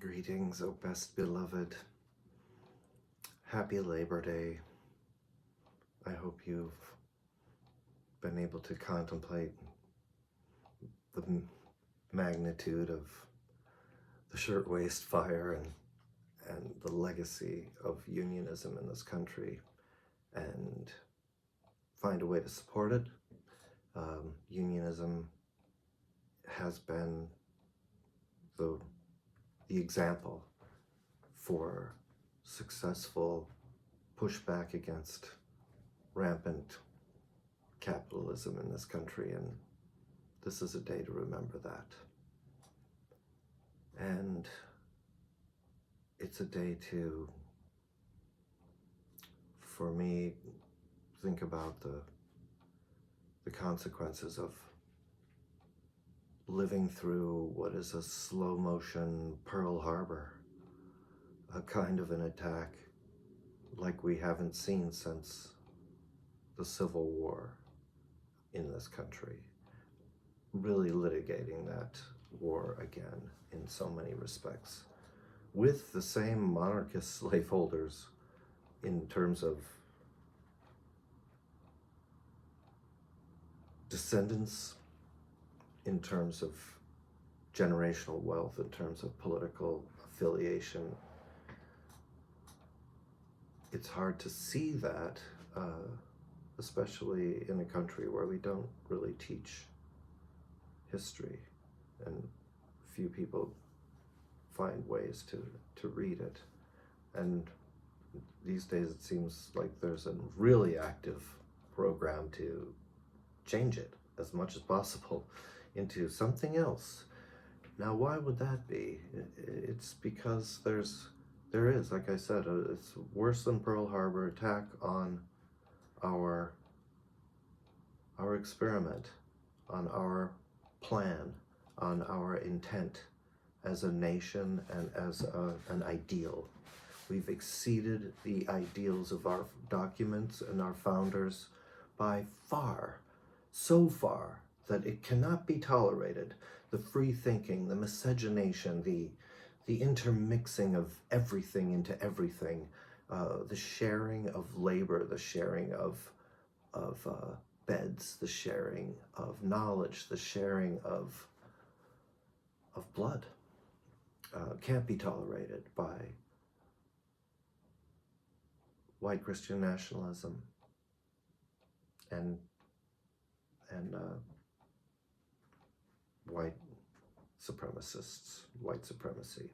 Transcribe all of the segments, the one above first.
Greetings, O best beloved. Happy Labor Day. I hope you've been able to contemplate the magnitude of the shirtwaist fire and the legacy of unionism in this country and find a way to support it. Unionism has been the example for successful pushback against rampant capitalism in this country, and this is a day to remember that. And it's a day to, for me, think about the consequences of living through what is a slow motion Pearl Harbor, a kind of an attack like we haven't seen since the Civil War in this country, really litigating that war again in so many respects, with the same monarchist slaveholders in terms of descendants, in terms of generational wealth, in terms of political affiliation. It's hard to see that, especially in a country where we don't really teach history, and few people find ways to read it. And these days it seems like there's a really active program to change it as much as possible into something else. Now, why would that be? It's because there is, like I said, it's worse than Pearl Harbor attack on our experiment, on our plan, on our intent as a nation and as an ideal. We've exceeded the ideals of our documents and our founders by far, so far that it cannot be tolerated. The free thinking, the miscegenation, the intermixing of everything into everything, the sharing of labor, the sharing of beds, the sharing of knowledge, the sharing of blood, can't be tolerated by white Christian nationalism and white supremacists, white supremacy.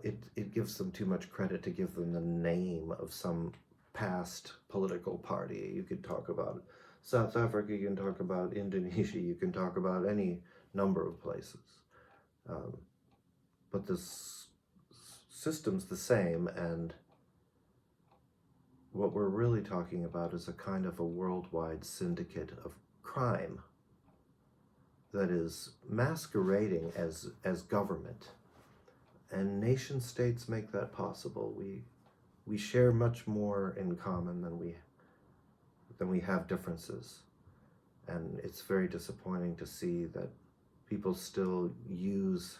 It gives them too much credit to give them the name of some past political party. You could talk about South Africa, you can talk about Indonesia, you can talk about any number of places. But this system's the same, and what we're really talking about is a kind of a worldwide syndicate of crime that is masquerading as government. And nation states make that possible. We share much more in common than we have differences. And it's very disappointing to see that people still use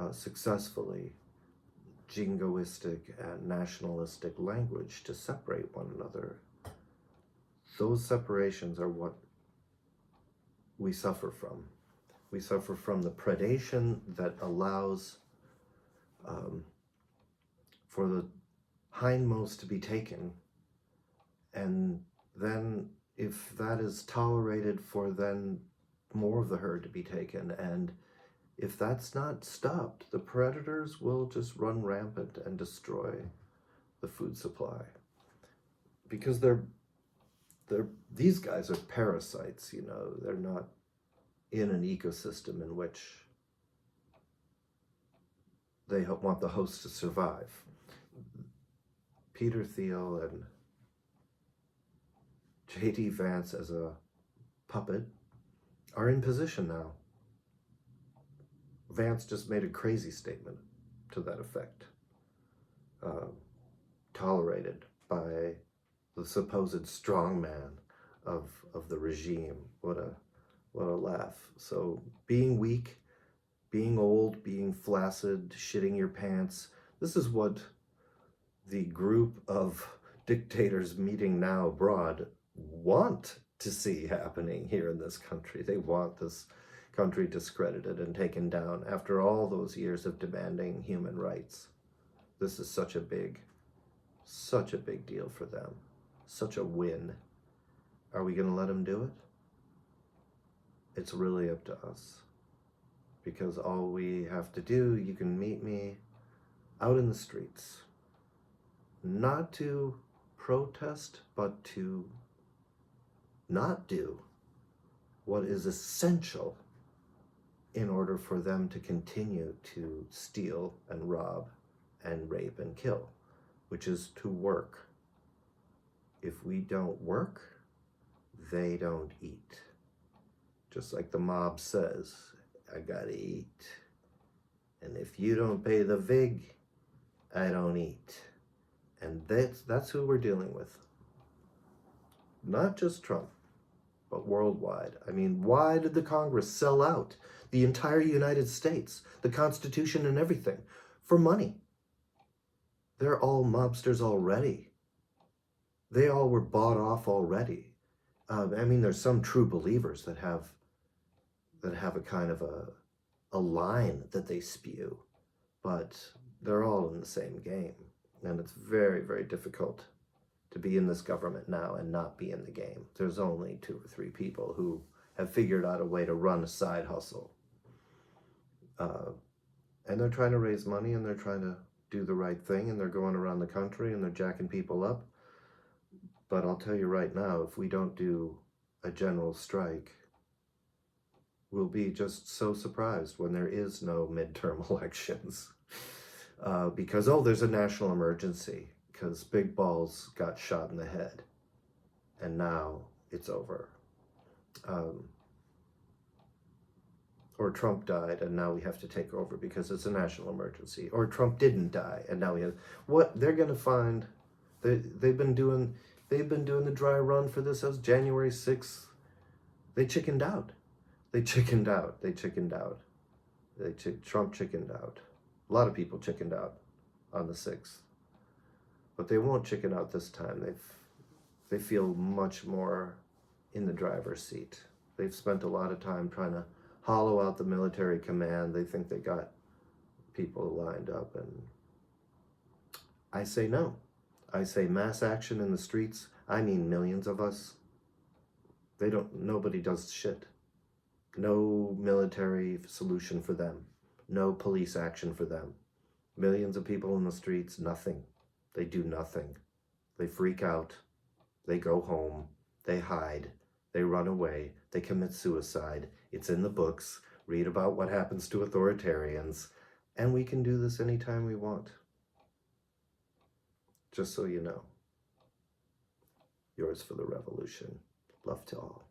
successfully jingoistic and nationalistic language to separate one another. Those separations are what we suffer from. We suffer from the predation that allows for the hindmost to be taken, and then if that is tolerated, for then more of the herd to be taken, and if that's not stopped, the predators will just run rampant and destroy the food supply, because these guys are parasites. They're not in an ecosystem in which they want the host to survive. Peter Thiel and J.D. Vance as a puppet are in position now. Vance just made a crazy statement to that effect, tolerated by the supposed strongman of the regime. What a laugh. So being weak being old, being flaccid, shitting your pants. This is what the group of dictators meeting now abroad want to see happening here in this country. They want this country discredited and taken down after all those years of demanding human rights. This is such a big deal for them. Such a win. Are we going to let them do it? It's really up to us. Because all we have to do, you can meet me out in the streets. Not to protest, but to not do what is essential in order for them to continue to steal and rob and rape and kill, which is to work. If we don't work, they don't eat. Just like the mob says, I gotta eat. And if you don't pay the vig, I don't eat. And that's who we're dealing with. Not just Trump, but worldwide. I mean, why did the Congress sell out the entire United States, the Constitution and everything, for money? They're all mobsters already. They all were bought off already. I mean, there's some true believers that have a kind of a line that they spew, but they're all in the same game. And it's very, very difficult to be in this government now and not be in the game. There's only 2 or 3 people who have figured out a way to run a side hustle. And they're trying to raise money, and they're trying to do the right thing, and they're going around the country and they're jacking people up. But I'll tell you right now, if we don't do a general strike, we'll be just so surprised when there is no midterm elections. Because, there's a national emergency, because Big Balls got shot in the head, and now it's over. Or Trump died, and now we have to take over because it's a national emergency. Or Trump didn't die, and now we have... What they're going to find... They've been doing the dry run for this as January 6th. They chickened out. Trump chickened out. A lot of people chickened out on the 6th. But they won't chicken out this time. They feel much more in the driver's seat. They've spent a lot of time trying to hollow out the military command. They think they got people lined up, and I say no. I say mass action in the streets. I mean millions of us. Nobody does shit. No military solution for them. No police action for them. Millions of people in the streets, nothing. They do nothing. They freak out. They go home. They hide. They run away. They commit suicide. It's in the books. Read about what happens to authoritarians. And we can do this anytime we want. Just so you know. Yours for the revolution. Love to all.